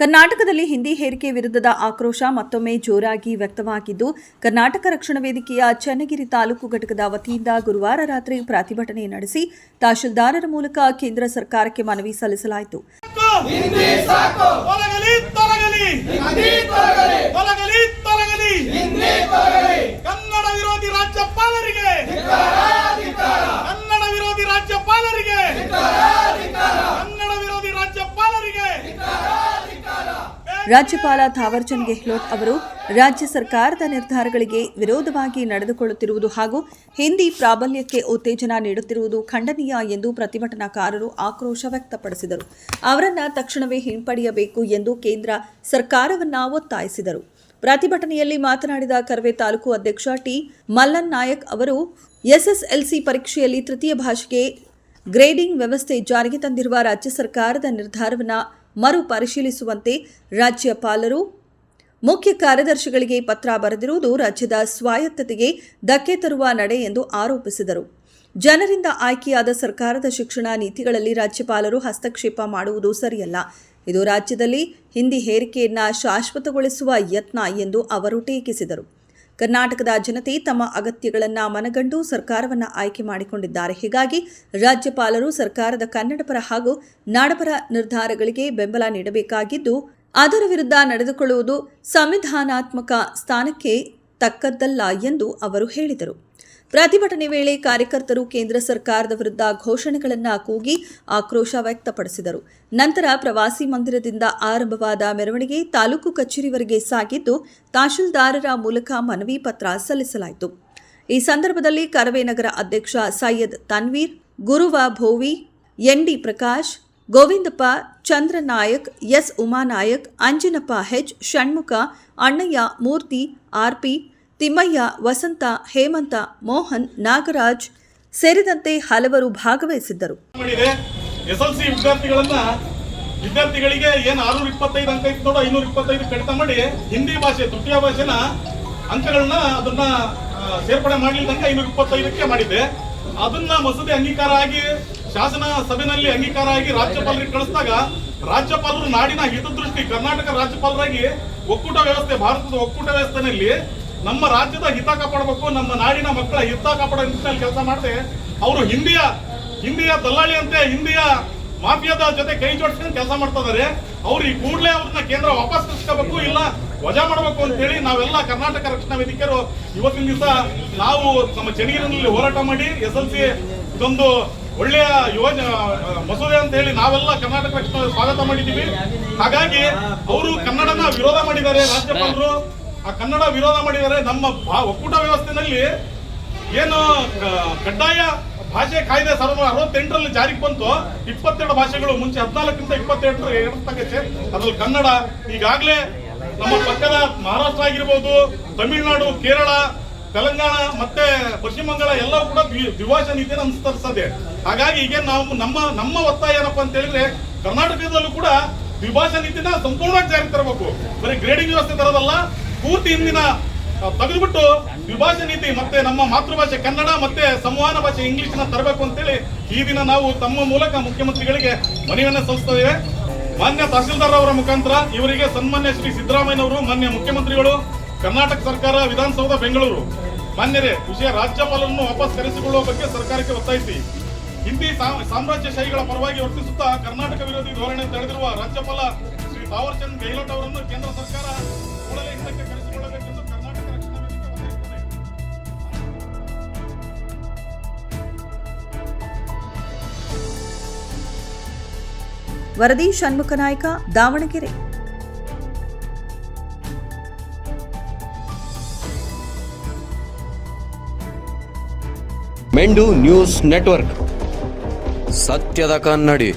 ಕರ್ನಾಟಕದಲ್ಲಿ ಹಿಂದಿ ಹೇರಿಕೆ ವಿರುದ್ಧದ ಆಕ್ರೋಶ ಮತ್ತೊಮ್ಮೆ ಜೋರಾಗಿ ವ್ಯಕ್ತವಾಗಿದ್ದು, ಕರ್ನಾಟಕ ರಕ್ಷಣಾ ವೇದಿಕೆಯ ಚನ್ನಗಿರಿ ತಾಲೂಕು ಘಟಕದ ವತಿಯಿಂದ ಗುರುವಾರ ರಾತ್ರಿ ಪ್ರತಿಭಟನೆ ನಡೆಸಿ ತಹಶೀಲ್ದಾರರ ಮೂಲಕ ಕೇಂದ್ರ ಸರ್ಕಾರಕ್ಕೆ ಮನವಿ ಸಲ್ಲಿಸಲಾಯಿತು. ಕನ್ನಡ ವಿರೋಧಿ ರಾಜ್ಯಪಾಲರಿಗೆ ರಾಜ್ಯಪಾಲ ಥಾವರ್ಚಂದ್ ಗೆಹ್ಲೋಟ್ ಅವರು ರಾಜ್ಯ ಸರ್ಕಾರದ ನಿರ್ಧಾರಗಳಿಗೆ ವಿರೋಧವಾಗಿ ನಡೆದುಕೊಳ್ಳುತ್ತಿರುವುದು ಹಾಗೂ ಹಿಂದಿ ಪ್ರಾಬಲ್ಯಕ್ಕೆ ಉತ್ತೇಜನ ನೀಡುತ್ತಿರುವುದು ಖಂಡನೀಯ ಎಂದು ಪ್ರತಿಭಟನಾಕಾರರು ಆಕ್ರೋಶ ವ್ಯಕ್ತಪಡಿಸಿದರು. ಅವರನ್ನು ತಕ್ಷಣವೇ ಹಿಂಪಡೆಯಬೇಕು ಎಂದು ಕೇಂದ್ರ ಸರ್ಕಾರವನ್ನು ಒತ್ತಾಯಿಸಿದರು. ಪ್ರತಿಭಟನೆಯಲ್ಲಿ ಮಾತನಾಡಿದ ಕರವೇ ತಾಲೂಕು ಅಧ್ಯಕ್ಷ ಟಿ ಮಲ್ಲನ್ ನಾಯಕ್ ಅವರು ಎಸ್ಎಸ್ಎಲ್ಸಿ ಪರೀಕ್ಷೆಯಲ್ಲಿ ತೃತೀಯ ಭಾಷೆಗೆ ಗ್ರೇಡಿಂಗ್ ವ್ಯವಸ್ಥೆ ಜಾರಿಗೆ ತಂದಿರುವ ರಾಜ್ಯ ಸರ್ಕಾರದ ನಿರ್ಧಾರವನ್ನು ಮರು ಪರಿಶೀಲಿಸುವಂತೆ ರಾಜ್ಯಪಾಲರು ಮುಖ್ಯ ಕಾರ್ಯದರ್ಶಿಗಳಿಗೆ ಪತ್ರ ಬರೆದಿರುವುದು ರಾಜ್ಯದ ಸ್ವಾಯತ್ತತೆಗೆ ಧಕ್ಕೆ ತರುವ ನಡೆ ಎಂದು ಆರೋಪಿಸಿದರು. ಜನರಿಂದ ಆಯ್ಕೆಯಾದ ಸರ್ಕಾರದ ಶಿಕ್ಷಣ ನೀತಿಗಳಲ್ಲಿ ರಾಜ್ಯಪಾಲರು ಹಸ್ತಕ್ಷೇಪ ಮಾಡುವುದು ಸರಿಯಲ್ಲ. ಇದು ರಾಜ್ಯದಲ್ಲಿ ಹಿಂದಿ ಹೇರಿಕೆಯನ್ನು ಶಾಶ್ವತಗೊಳಿಸುವ ಯತ್ನ ಎಂದು ಅವರು ಟೀಕಿಸಿದರು. ಕರ್ನಾಟಕದ ಜನತೆ ತಮ್ಮ ಅಗತ್ಯಗಳನ್ನು ಮನಗಂಡು ಸರ್ಕಾರವನ್ನು ಆಯ್ಕೆ ಮಾಡಿಕೊಂಡಿದ್ದಾರೆ. ಹೀಗಾಗಿ ರಾಜ್ಯಪಾಲರು ಸರ್ಕಾರದ ಕನ್ನಡಪರ ಹಾಗೂ ನಾಡಪರ ನಿರ್ಧಾರಗಳಿಗೆ ಬೆಂಬಲ ನೀಡಬೇಕಾಗಿದ್ದು, ಅದರ ವಿರುದ್ಧ ನಡೆದುಕೊಳ್ಳುವುದು ಸಂವಿಧಾನಾತ್ಮಕ ಸ್ಥಾನಕ್ಕೆ ತಕ್ಕದ್ದಲ್ಲ ಎಂದು ಅವರು ಹೇಳಿದರು. ಪ್ರತಿಭಟನೆ ವೇಳೆ ಕಾರ್ಯಕರ್ತರು ಕೇಂದ್ರ ಸರ್ಕಾರದ ವಿರುದ್ಧ ಘೋಷಣೆಗಳನ್ನು ಕೂಗಿ ಆಕ್ರೋಶ ವ್ಯಕ್ತಪಡಿಸಿದರು. ನಂತರ ಪ್ರವಾಸಿ ಮಂದಿರದಿಂದ ಆರಂಭವಾದ ಮೆರವಣಿಗೆ ತಾಲೂಕು ಕಚೇರಿವರೆಗೆ ಸಾಗಿದ್ದು, ತಹಶೀಲ್ದಾರರ ಮೂಲಕ ಮನವಿ ಪತ್ರ ಸಲ್ಲಿಸಲಾಯಿತು. ಈ ಸಂದರ್ಭದಲ್ಲಿ ಕರವೇ ನಗರ ಅಧ್ಯಕ್ಷ ಸೈಯದ್ ತನ್ವೀರ್, ಗುರುವ ಭೋವಿ, ಎನ್ಡಿ ಪ್ರಕಾಶ್, ಗೋವಿಂದಪ್ಪ, ಚಂದ್ರನಾಯಕ್, ಎಸ್ ಉಮಾನಾಯಕ್, ಅಂಜನಪ್ಪ, ಹೆಚ್ ಷಣ್ಮುಖ, ಅಣ್ಣಯ್ಯ, ಮೂರ್ತಿ, ಆರ್ಪಿ, ತಿಮ್ಮಯ್ಯ, ವಸಂತ, ಹೇಮಂತ, ಮೋಹನ್, ನಾಗರಾಜ್ ಸೇರಿದಂತೆ ಹಲವರು ಭಾಗವಹಿಸಿದ್ದರು. ಎಸ್ಎಲ್ಸಿ ವಿದ್ಯಾರ್ಥಿಗಳಿಗೆ ಏನು 625 ಅಂಕ ಇತ್ತು ನೋಡು, 525 ಕಡಿತ ಮಾಡಿ ಹಿಂದಿ ಭಾಷೆ ತೃತೀಯ ಭಾಷೆನ ಅಂಕಗಳನ್ನ ಅದನ್ನ ಸೇರ್ಪಡೆ ಮಾಡಲಿದ್ದಂಗೆ 525ಕ್ಕೆ ಮಾಡಿದೆ. ಅದನ್ನ ಮಸೂದೆ ಅಂಗೀಕಾರ ಆಗಿ ಶಾಸನ ಸಭೆಯಲ್ಲಿ ಅಂಗೀಕಾರ ಆಗಿ ರಾಜ್ಯಪಾಲರಿಗೆ ಕಳಿಸಿದಾಗ ರಾಜ್ಯಪಾಲರು ನಾಡಿನ ಹಿತದೃಷ್ಟಿ ಕರ್ನಾಟಕ ರಾಜ್ಯಪಾಲರಾಗಿ ಒಕ್ಕೂಟ ವ್ಯವಸ್ಥೆ, ಭಾರತದ ಒಕ್ಕೂಟ ವ್ಯವಸ್ಥೆಯಲ್ಲಿ ನಮ್ಮ ರಾಜ್ಯದ ಹಿತ ಕಾಪಾಡಬೇಕು, ನಮ್ಮ ನಾಡಿನ ಮಕ್ಕಳ ಹಿತ ಕಾಪಾಡೋ ನಿಟ್ಟಿನಲ್ಲಿ ಕೆಲಸ ಮಾಡದೆ ಅವರು ಹಿಂದಿಯ ದಲ್ಲಾಳಿ ಅಂತೆ ಹಿಂದಿಯ ಮಾಫಿಯಾದ ಜೊತೆ ಕೈ ಜೋಡಿಸ್ಕೊಂಡು ಕೆಲಸ ಮಾಡ್ತಾ ಇದ್ದಾರೆ. ಅವ್ರು ಈ ಕೂಡಲೇ ಅವ್ರನ್ನ ಕೇಂದ್ರ ವಾಪಸ್ ಕಳಿಸ್ಕೋಬೇಕು, ಇಲ್ಲ ವಜಾ ಮಾಡಬೇಕು ಅಂತ ಹೇಳಿ ನಾವೆಲ್ಲ ಕರ್ನಾಟಕ ರಕ್ಷಣಾ ವೇದಿಕೆಯರು ಇವತ್ತಿನ ದಿವಸ ನಾವು ನಮ್ಮ ಚನ್ನಗಿರಿನಲ್ಲಿ ಹೋರಾಟ ಮಾಡಿ ಎಸ್ಎಲ್ಸಿ ಇದೊಂದು ಒಳ್ಳೆಯ ಮಸೂದೆ ಅಂತ ಹೇಳಿ ನಾವೆಲ್ಲ ಕರ್ನಾಟಕ ರಕ್ಷಣಾ ಸ್ವಾಗತ ಮಾಡಿದ್ದೀವಿ. ಹಾಗಾಗಿ ಅವರು ಕನ್ನಡನ ವಿರೋಧ ಮಾಡಿದ್ದಾರೆ, ರಾಜ್ಯಪಾಲರು ಆ ಕನ್ನಡ ವಿರೋಧ ಮಾಡಿದ್ದಾರೆ. ನಮ್ಮ ಒಕ್ಕೂಟ ವ್ಯವಸ್ಥೆಯಲ್ಲಿ ಏನು ಕಡ್ಡಾಯ ಭಾಷೆ ಕಾಯ್ದೆ 1968ರಲ್ಲಿ ಜಾರಿಗೆ ಬಂತು. 22 ಭಾಷೆಗಳು ಮುಂಚೆ 14ಕ್ಕಿಂತ 22 ಅದ್ರಲ್ಲಿ ಕನ್ನಡ. ಈಗಾಗಲೇ ನಮ್ಮ ಪಕ್ಕದ ಮಹಾರಾಷ್ಟ್ರ ಆಗಿರ್ಬೋದು, ತಮಿಳುನಾಡು, ಕೇರಳ, ತೆಲಂಗಾಣ ಮತ್ತೆ ಪಶ್ಚಿಮ ಬಂಗಾಳ ಎಲ್ಲವೂ ಕೂಡ ದ್ವಿಭಾಷಾ ನೀತಿಯನ್ನು ಅನುಸರಿಸದೆ. ಹಾಗಾಗಿ ಈಗ ನಾವು ನಮ್ಮ ಒತ್ತಾಯ ಏನಪ್ಪಾ ಅಂತ ಹೇಳಿದ್ರೆ ಕರ್ನಾಟಕದಲ್ಲೂ ಕೂಡ ದ್ವಿಭಾಷಾ ನೀತಿನ ಸಂಪೂರ್ಣವಾಗಿ ಜಾರಿಗೆ ತರಬೇಕು. ಬರೀ ಗ್ರೇಡಿಂಗ್ ವ್ಯವಸ್ಥೆ ತರೋದಲ್ಲ, ಪೂರ್ತಿ ಹಿಂದಿನ ತೆಗೆದುಬಿಟ್ಟು ದ್ವಿಭಾಷಾ ನೀತಿ ಮತ್ತೆ ನಮ್ಮ ಮಾತೃಭಾಷೆ ಕನ್ನಡ ಮತ್ತೆ ಸಂವಹನ ಭಾಷೆ ಇಂಗ್ಲಿಷ್ನ ತರಬೇಕು ಅಂತೇಳಿ ಈ ದಿನ ನಾವು ತಮ್ಮ ಮೂಲಕ ಮುಖ್ಯಮಂತ್ರಿಗಳಿಗೆ ಮನವಿಯನ್ನು ಸಲ್ಲಿಸುತ್ತೇವೆ. ಮಾನ್ಯ ತಹಸೀಲ್ದಾರ್ ಅವರ ಮುಖಾಂತರ ಇವರಿಗೆ ಸನ್ಮಾನ್ಯ ಶ್ರೀ ಸಿದ್ದರಾಮಯ್ಯನವರು, ಮಾನ್ಯ ಮುಖ್ಯಮಂತ್ರಿಗಳು, ಕರ್ನಾಟಕ ಸರ್ಕಾರ, ವಿಧಾನಸೌಧ ಬೆಂಗಳೂರು ಮಾನ್ಯರೇ, ವಿಷಯ ರಾಜ್ಯಪಾಲರನ್ನು ವಾಪಸ್ ಕರೆಸಿಕೊಳ್ಳುವ ಬಗ್ಗೆ ಸರ್ಕಾರಕ್ಕೆ ಒತ್ತಾಯಿಸಿ ಹಿಂದಿ ಸಾಮ್ರಾಜ್ಯಶಾಹಿಗಳ ಪರವಾಗಿ ವರ್ತಿಸುತ್ತಾ ಕರ್ನಾಟಕ ವಿರೋಧಿ ಧೋರಣೆ ತಳೆದಿರುವ ರಾಜ್ಯಪಾಲ ಶ್ರೀ ಥಾವರ್ಚಂದ್ ಗೆಹ್ಲೋಟ್ ಅವರನ್ನು ಕೇಂದ್ರ ಸರ್ಕಾರ ಕೂಡಲೇ ಹಿಂದಕ್ಕೆ ಕರೆಸಿಕೊಳ್ಳಬೇಕೆಂದು ಕರ್ನಾಟಕ ರಕ್ಷಣಾ ವೇದಿಕೆ ಒತ್ತಾಯಿಸುತ್ತದೆ. ವರದಿ ಷಣ್ಮುಖ ನಾಯಕ, ದಾವಣಗೆರೆ. ಮೆಂಡು ನ್ಯೂಸ್ ನೆಟ್ವರ್ಕ್, ಸತ್ಯದ ಕನ್ನಡಿ.